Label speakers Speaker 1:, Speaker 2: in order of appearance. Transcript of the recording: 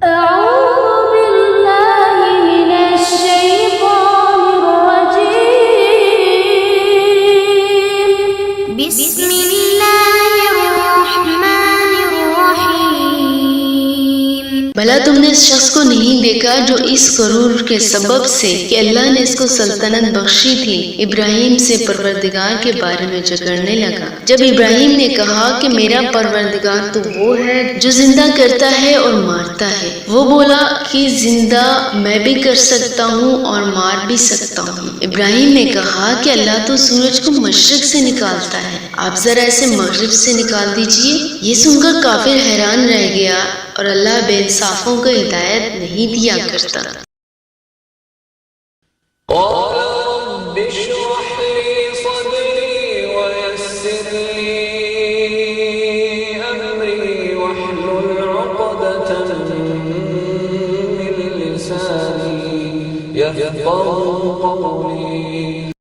Speaker 1: أعوذ بالله من الشيطان الرجيم بسم الله الرحمن الرحيم
Speaker 2: بھلا تم نے اس شخص کو نہیں دیکھا جو اس غرور کے سبب سے کہ اللہ نے اس کو سلطنت بخشی تھی ابراہیم سے پروردگار کے بارے میں جھگڑنے لگا؟ جب ابراہیم نے کہا کہ میرا پروردگار تو وہ ہے جو زندہ کرتا ہے اور مارتا ہے، وہ بولا کہ زندہ میں بھی کر سکتا ہوں اور مار بھی سکتا ہوں۔ ابراہیم نے کہا کہ اللہ تو سورج کو مشرق سے نکالتا ہے، آپ ذرا اسے مغرب سے نکال دیجئے۔ یہ سن کر کافر حیران رہ گیا اور اللہ بے انصافوں کو ہدایت نہیں دیا کرتا۔
Speaker 3: قال رب اشرح لي صدري ويسر لي أمري واحلل عقدة من لساني يفقهوا قولي